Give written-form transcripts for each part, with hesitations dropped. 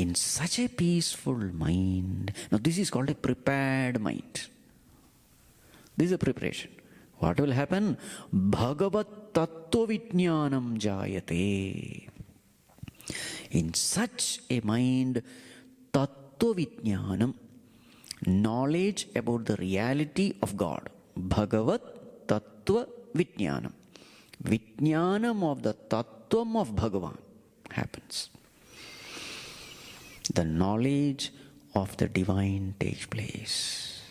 In such a peaceful mind, now this is called a prepared mind. This is a preparation. What will happen? Bhagavat tattva vijnanam jayate. In such a mind, tattva vijnanam, knowledge about the reality of God. Bhagavat tattva vijnanam. Vijnanam of the tattvam of Bhagavan happens. The knowledge of the divine takes place.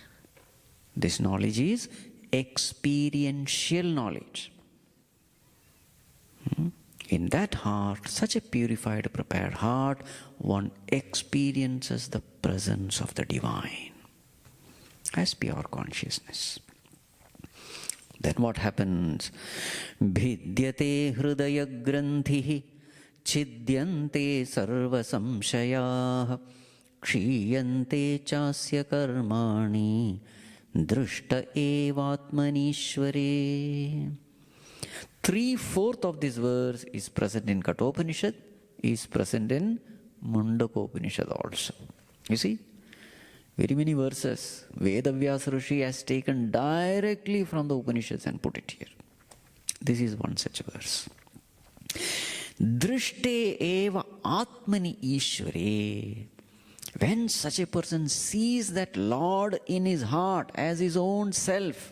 This knowledge is experiential knowledge. In that heart, such a purified, prepared heart, one experiences the presence of the divine as pure consciousness. Then what happens? Bhidyate Hṛdaya-granthi chidyante sarva-saṁśayāḥ Kṣīyante cāsya karmāṇi dṛṣṭa evātmani īśvare. 3/4 of this verse is present in Kathopanishad, is present in Mundakopanishad also. You see, very many verses Vedavyasa Rishi has taken directly from the Upanishads and put it here. This is one such verse. Dṛṣṭe evātmani īśvare. When such a person sees that Lord in his heart as his own self,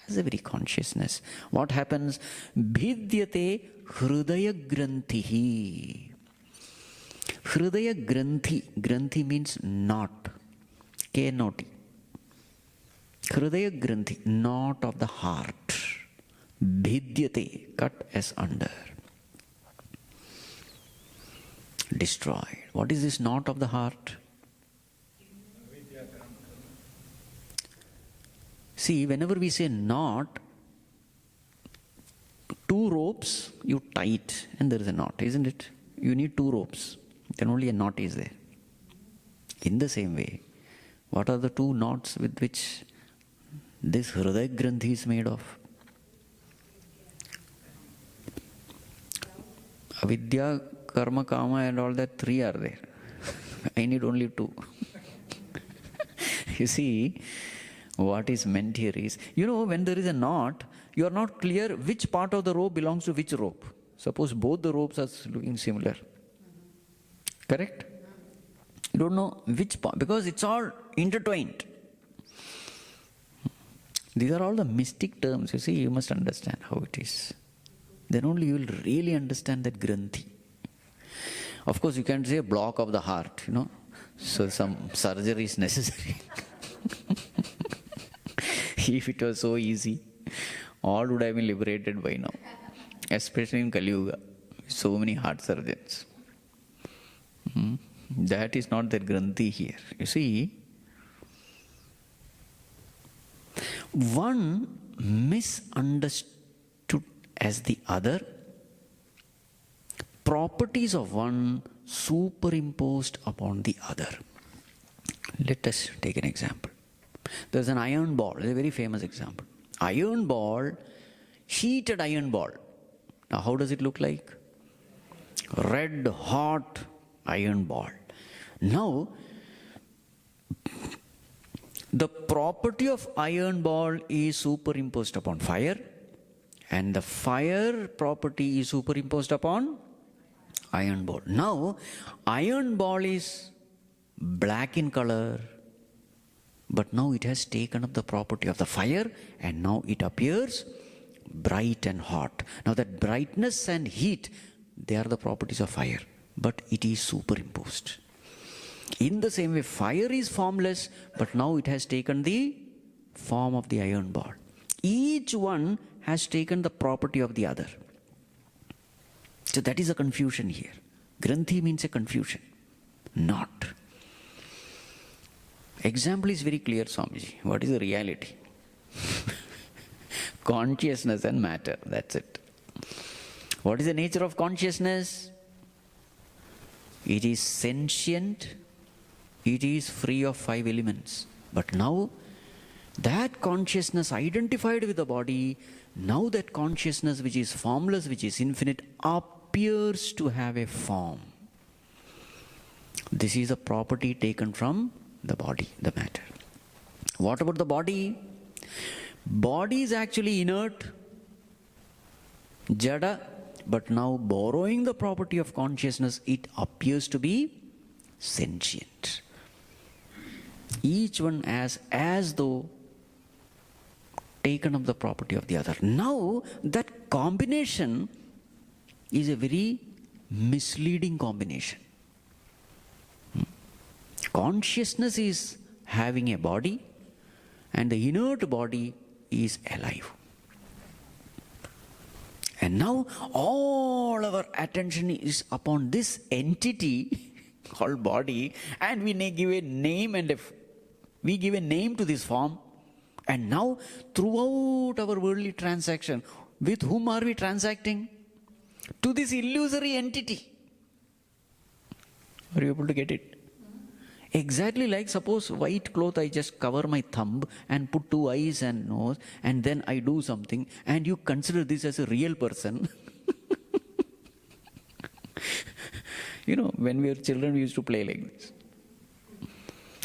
as a very consciousness, what happens? Bhidyate Hṛdaya-granthi. Hṛdaya-granthi. Granthi means knot. K-N-O-T. Hṛdaya-granthi, knot of the heart. Bhidyate, cut as under. Destroyed. What is this knot of the heart? See, whenever we say knot, two ropes, you tie it and there is a knot, isn't it? You need two ropes, then only a knot is there. In the same way, what are the two knots with which this Hṛdaya-granthi is made of? Avidya, karma, kama and all that, 3 are there. I need only 2. You see, what is meant here is, when there is a knot, you are not clear which part of the rope belongs to which rope. Suppose both the ropes are looking similar. Correct? You don't know which part, because it's all intertwined. These are all the mystic terms. You see, you must understand how it is. Then only you will really understand that granthi. Of course, you can say a block of the heart, so some surgery is necessary. If it was so easy, all would have been liberated by now. Especially in Kali Yuga, so many heart surgeons. That is not the granthi here. You see, one misunderstood as the other, properties of one superimposed upon the other. Let us take an example. There's an iron ball, it's a very famous example. Iron ball, heated iron ball. Now how does it look like? Red hot iron ball. Now, the property of iron ball is superimposed upon fire, and the fire property is superimposed upon iron ball. Now, iron ball is black in color, but now it has taken up the property of the fire, and now it appears bright and hot. Now that brightness and heat, they are the properties of fire, but it is superimposed. In the same way, fire is formless, but now it has taken the form of the iron ball. Each one has taken the property of the other. So that is a confusion here. Granthi means a confusion. Not. Example is very clear, Swamiji. What is the reality? Consciousness and matter, that's it. What is the nature of consciousness? It is sentient, it is free of 5 elements. But now, that consciousness identified with the body, now that consciousness which is formless, which is infinite, appears to have a form. This is a property taken from the body, the matter. What about the body? Body is actually inert, jada, but now borrowing the property of consciousness, it appears to be sentient. Each one as though taken up the property of the other. Now that combination is a very misleading combination. Consciousness is having a body and the inert body is alive. And now all our attention is upon this entity called body, and we give a name we give a name to this form. And now throughout our worldly transaction, with whom are we transacting? To this illusory entity. Are you able to get it? Exactly like suppose white cloth, I just cover my thumb and put 2 eyes and nose, and then I do something, and you consider this as a real person. When we were children, we used to play like this.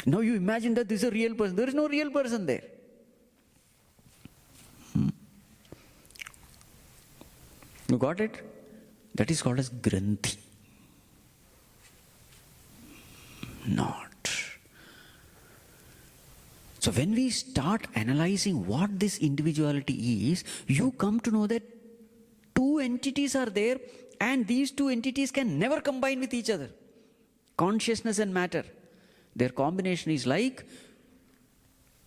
Now you imagine that this is a real person. There is no real person there. You got it? That is called as granthi. Not. So when we start analyzing what this individuality is, you come to know that 2 entities are there, and these 2 entities can never combine with each other. Consciousness and matter. Their combination is like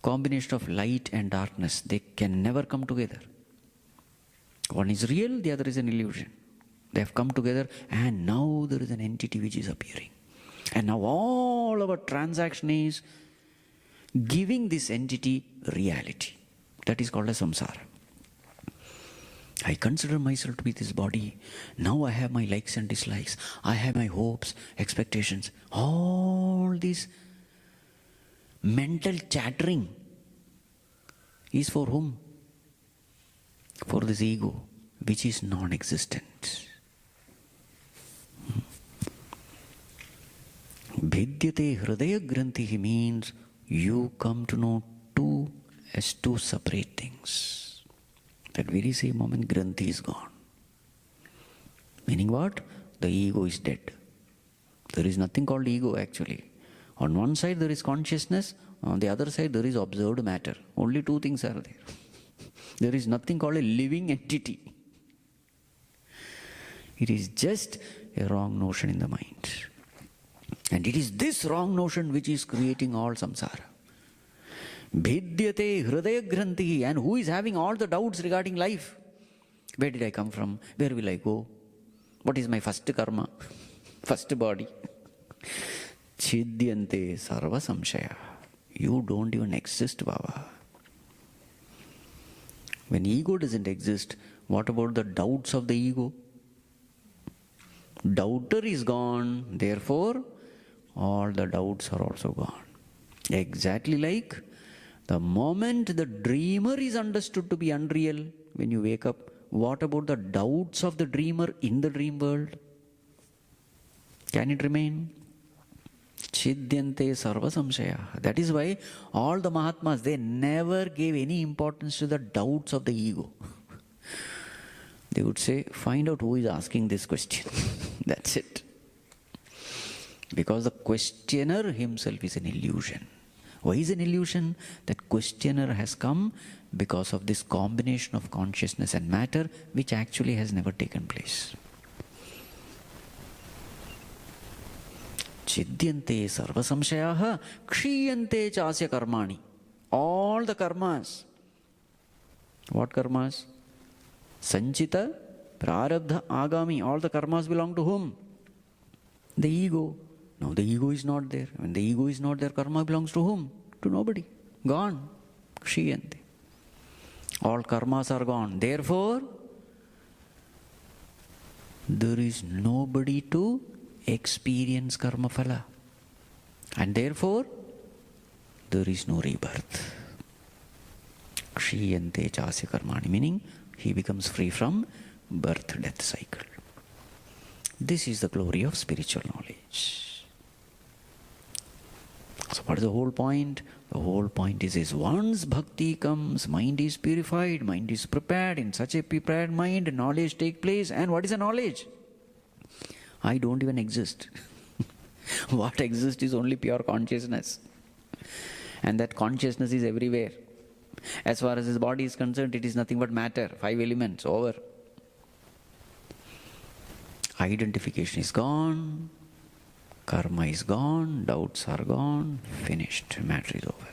combination of light and darkness. They can never come together. One is real, the other is an illusion. They have come together, and now there is an entity which is appearing. And now all our transaction is giving this entity reality. That is called as samsara. I consider myself to be this body. Now I have my likes and dislikes. I have my hopes, expectations. All this mental chattering is for whom? For this ego, which is non-existent. Bhidyate Hṛdaya-granthi means you come to know 2 as 2 separate things. That very same moment, granthi is gone. Meaning what? The ego is dead. There is nothing called ego actually. On one side there is consciousness, on the other side there is observed matter. Only 2 things are there. There is nothing called a living entity. It is just a wrong notion in the mind. And it is this wrong notion which is creating all samsara. Bhidyate Hṛdaya-granthi, and who is having all the doubts regarding life? Where did I come from? Where will I go? What is my first karma? First body? Chidyante sarva-saṁśayāḥ. You don't even exist, Baba. When ego doesn't exist, what about the doubts of the ego? Doubter is gone, therefore all the doubts are also gone. Exactly like the moment the dreamer is understood to be unreal, when you wake up, what about the doubts of the dreamer in the dream world? Can it remain? Chidyante sarva-saṁśayāḥ. That is why all the Mahatmas, they never gave any importance to the doubts of the ego. They would say, find out who is asking this question. That's it. Because the questioner himself is an illusion. Why is an illusion? That questioner has come because of this combination of consciousness and matter, which actually has never taken place. Chidyante sarva-saṁśayāḥ, Kṣīyante cāsya karmāṇi. All the karmas. What karmas? Sanchita, prarabdha, agami. All the karmas belong to whom? The ego. Now the ego is not there. When the ego is not there, karma belongs to whom? To nobody. Gone. Kṣīyante. All karmas are gone. Therefore, there is nobody to experience karma phala. And therefore, there is no rebirth. Kṣīyante cāsya karmāṇi, meaning he becomes free from birth-death cycle. This is the glory of spiritual knowledge. What is the whole point? The whole point is once bhakti comes, mind is purified, mind is prepared. In such a prepared mind, knowledge take place. And what is a knowledge? I don't even exist. What exists is only pure consciousness. And that consciousness is everywhere. As far as his body is concerned, it is nothing but matter, 5 elements, over. Identification is gone, karma is gone, doubts are gone, finished, matter is over.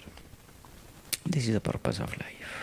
This is the purpose of life.